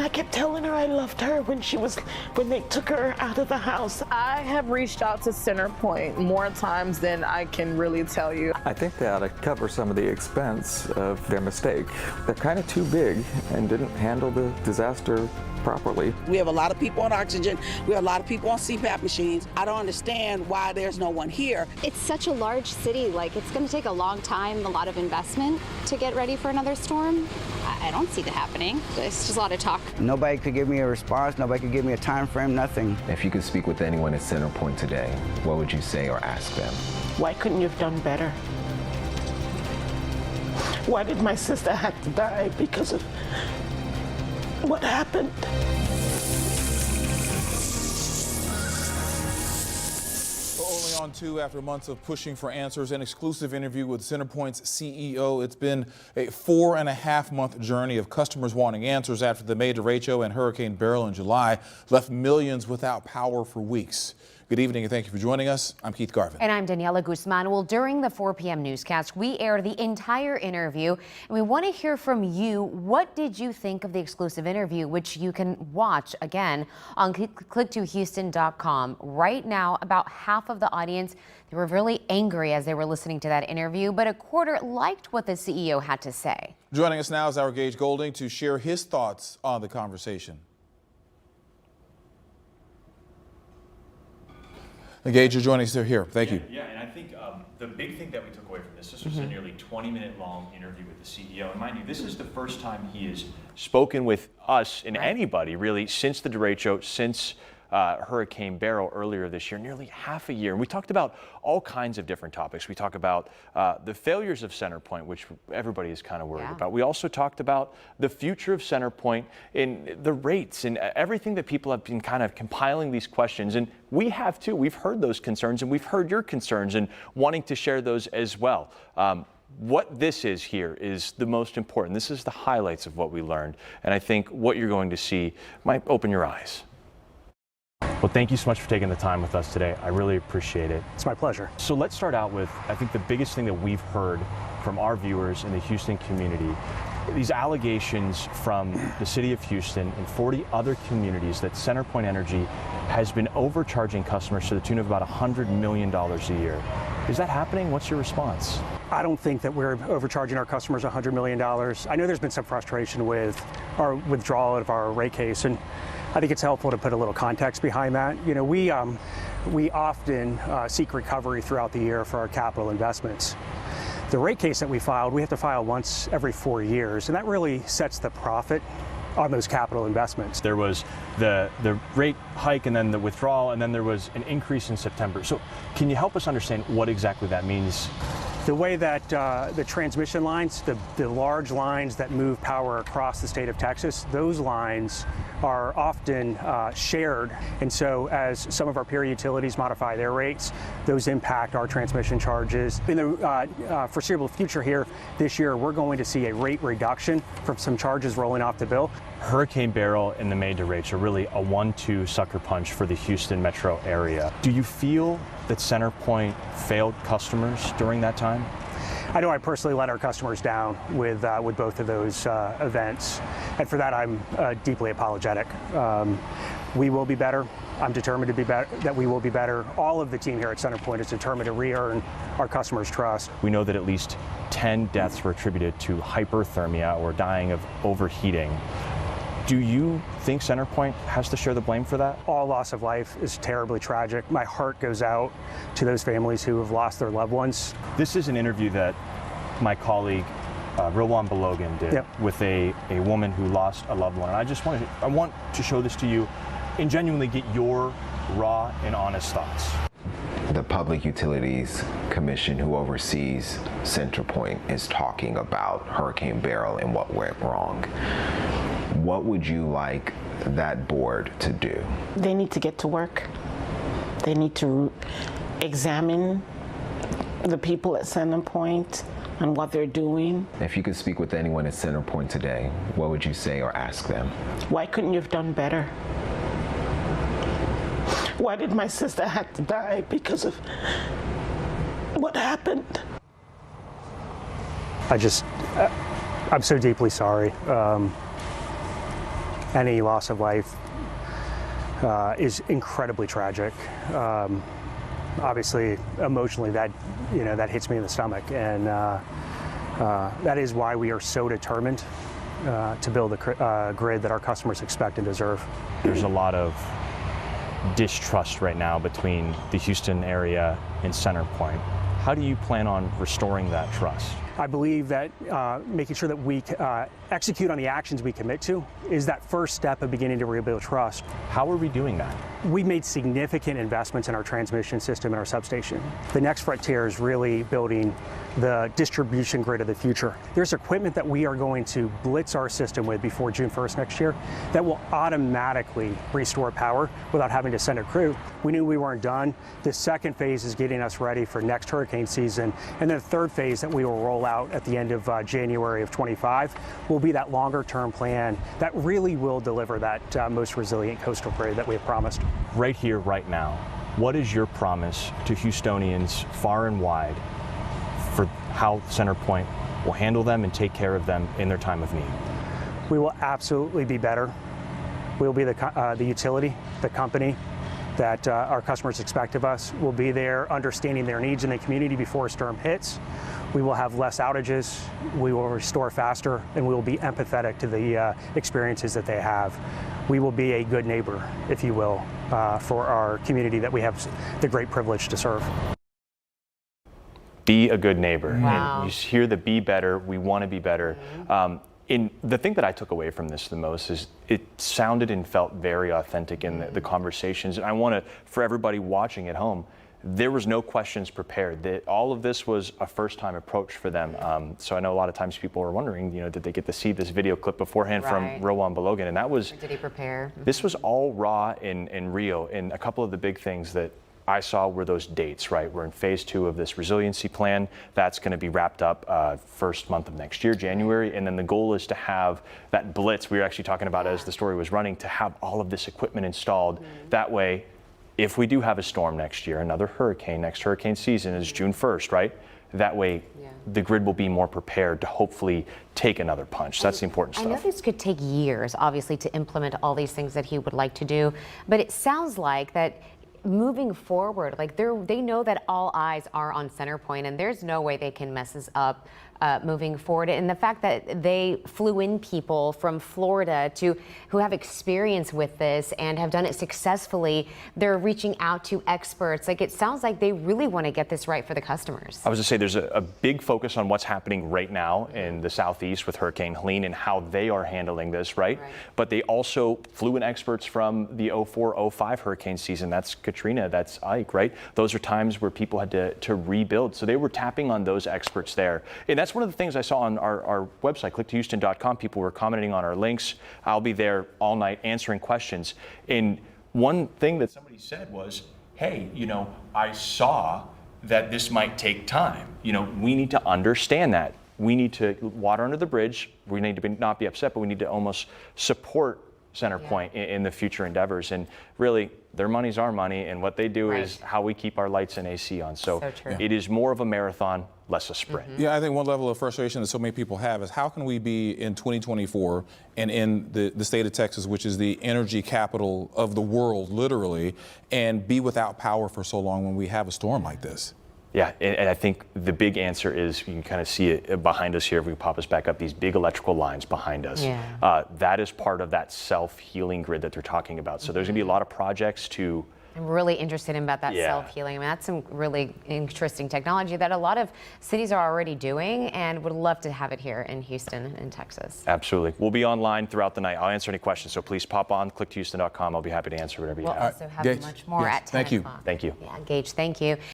I kept telling her I loved her when they took her out of the house. I have reached out to CenterPoint more times than I can really tell you. I think they ought to cover some of the expense of their mistake. They're kind of too big and didn't handle the disaster properly. We have a lot of people on oxygen. We have a lot of people on CPAP machines. I don't understand why there's no one here. It's such a large city. Like, it's going to take a long time, a lot of investment to get ready for another storm. I don't see that happening. It's just a lot of talk. Nobody could give me a response. Nobody could give me a time frame, nothing. If you could speak with anyone at CenterPoint today, what would you say or ask them? Why couldn't you have done better? Why did my sister have to die because of what happened? Only on two after months of pushing for answers. An exclusive interview with CenterPoint's CEO. It's been a 4.5-month journey of customers wanting answers after the May derecho and Hurricane Beryl in July left millions without power for weeks. Good evening and thank you for joining us. I'm Keith Garvin. And I'm Daniela Guzman. Well, during the 4 p.m. newscast, we aired the entire interview, and we want to hear from you. What did you think of the exclusive interview, which you can watch again on click2houston.com. Right now, about half of the audience, they were really angry as they were listening to that interview, but a quarter liked what the CEO had to say. Joining us now is our Gage Goulding to share his thoughts on the conversation. Gage, you're joining us here. Thank you. Yeah, and I think the big thing that we took away from this was a nearly 20-minute long interview with the CEO. And mind you, this is the first time he has spoken with us and anybody really since the derecho, since Hurricane Beryl earlier this year, nearly half a year. And we talked about all kinds of different topics. We talked about the failures of CenterPoint, which everybody is kind of worried about. We also talked about the future of CenterPoint and the rates and everything that people have been kind of compiling these questions. And we have too. We've heard those concerns and we've heard your concerns and wanting to share those as well. What this is here is the most important. This is the highlights of what we learned. And I think what you're going to see might open your eyes. Well, thank you so much for taking the time with us today. I really appreciate it. It's my pleasure. So let's start out with, I think the biggest thing that we've heard from our viewers in the Houston community, these allegations from the city of Houston and 40 other communities that CenterPoint Energy has been overcharging customers to the tune of about $100 million a year. Is that happening? What's your response? I don't think that we're overcharging our customers $100 million. I know there's been some frustration with our withdrawal of our rate case, and I think it's helpful to put a little context behind that. You know, we often seek recovery throughout the year for our capital investments. The rate case that we filed, we have to file once every 4 years, and that really sets the profit on those capital investments. There was the rate hike and then the withdrawal, and then there was an increase in September. So can you help us understand what exactly that means? The way that the transmission lines, the large lines that move power across the state of Texas, those lines are often shared. And so as some of our peer utilities modify their rates, those impact our transmission charges. In the foreseeable future here, this year, we're going to see a rate reduction from some charges rolling off the bill. Hurricane Beryl and the May derecho are really a 1-2 sucker punch for the Houston metro area. Do you feel that CenterPoint failed customers during that time? I know I personally let our customers down with both of those events, and for that I'm deeply apologetic. We will be better. I'm determined to be better, that we will be better. All of the team here at CenterPoint is determined to re-earn our customers' trust. We know that at least 10 deaths were attributed to hyperthermia or dying of overheating. Do you think CenterPoint has to share the blame for that? All loss of life is terribly tragic. My heart goes out to those families who have lost their loved ones. This is an interview that my colleague Rowan Balogan did with a woman who lost a loved one. And I want to show this to you and genuinely get your raw and honest thoughts. The Public Utilities Commission, who oversees CenterPoint, is talking about Hurricane Beryl and what went wrong. What would you like that board to do? They need to get to work. They need to examine the people at CenterPoint and what they're doing. If you could speak with anyone at CenterPoint today, what would you say or ask them? Why couldn't you have done better? Why did my sister have to die because of what happened? I'm so deeply sorry. any loss of life is incredibly tragic. Obviously, emotionally, that hits me in the stomach, and that is why we are so determined to build a grid that our customers expect and deserve. There's a lot of distrust right now between the Houston area and CenterPoint. How do you plan on restoring that trust? I believe that making sure that we execute on the actions we commit to is that first step of beginning to rebuild trust. How are we doing that? We made significant investments in our transmission system and our substation. The next frontier is really building the distribution grid of the future. There's equipment that we are going to blitz our system with before June 1st next year that will automatically restore power without having to send a crew. We knew we weren't done. The second phase is getting us ready for next hurricane season. And then the third phase that we will roll out at the end of January of 25 will be that longer term plan that really will deliver that most resilient coastal grid that we have promised. Right here, right now, what is your promise to Houstonians far and wide for how CenterPoint will handle them and take care of them in their time of need? We will absolutely be better. We'll be the utility, the company that our customers expect of us. We'll be there understanding their needs in the community before a storm hits. We will have less outages, we will restore faster, and we will be empathetic to the experiences that they have. We will be a good neighbor, if you will, for our community that we have the great privilege to serve. Be a good neighbor. Wow. And you hear the be better, we want to be better. The thing that I took away from this the most is it sounded and felt very authentic in the conversations. And I want to, for everybody watching at home, there was no questions prepared. All of this was a first-time approach for them. So I know a lot of times people are wondering, did they get to see this video clip beforehand from Rowan Belogan? And that was, Or did he prepare? This was all raw and real. And a couple of the big things that I saw were those dates, right? We're in phase 2 of this resiliency plan. That's going to be wrapped up first month of next year, January. And then the goal is to have that blitz we were actually talking about as the story was running, to have all of this equipment installed. That way, if we do have a storm next year, another hurricane, next hurricane season is June 1st, right? That way, the grid will be more prepared to hopefully take another punch. That's the important stuff. I know this could take years, obviously, to implement all these things that he would like to do, but it sounds like that moving forward, like they know that all eyes are on CenterPoint, and there's no way they can mess this up moving forward. And the fact that they flew in people from Florida who have experience with this and have done it successfully, they're reaching out to experts. Like, it sounds like they really want to get this right for the customers. I was going to say there's a big focus on what's happening right now in the Southeast with Hurricane Helene and how they are handling this, right? But they also flew in experts from the 04-05 hurricane season. That's Katrina, that's Ike, right? Those are times where people had to rebuild. So they were tapping on those experts there. And that's one of the things I saw on our website, clicktohouston.com. People were commenting on our links. I'll be there all night answering questions. And one thing that somebody said was, hey, I saw that this might take time. We need to understand that. We need to water under the bridge. We need to not be upset, but we need to almost support CenterPoint in the future endeavors. And really, their money's our money, and what they do is how we keep our lights and AC on. So it is more of a marathon, less a sprint. Yeah, I think one level of frustration that so many people have is how can we be in 2024 and in the state of Texas, which is the energy capital of the world, literally, and be without power for so long when we have a storm like this? Yeah, and I think the big answer is, you can kind of see it behind us here, if we pop us back up, these big electrical lines behind us. That is part of that self-healing grid that they're talking about. So there's going to be a lot of projects to... I'm really interested in about that self-healing. I mean, that's some really interesting technology that a lot of cities are already doing, and would love to have it here in Houston and Texas. Absolutely. We'll be online throughout the night. I'll answer any questions, so please pop on, clicktohouston.com. I'll be happy to answer whatever you have. We'll also have much more at 10 o'clock. Thank you. Yeah, Gage, thank you.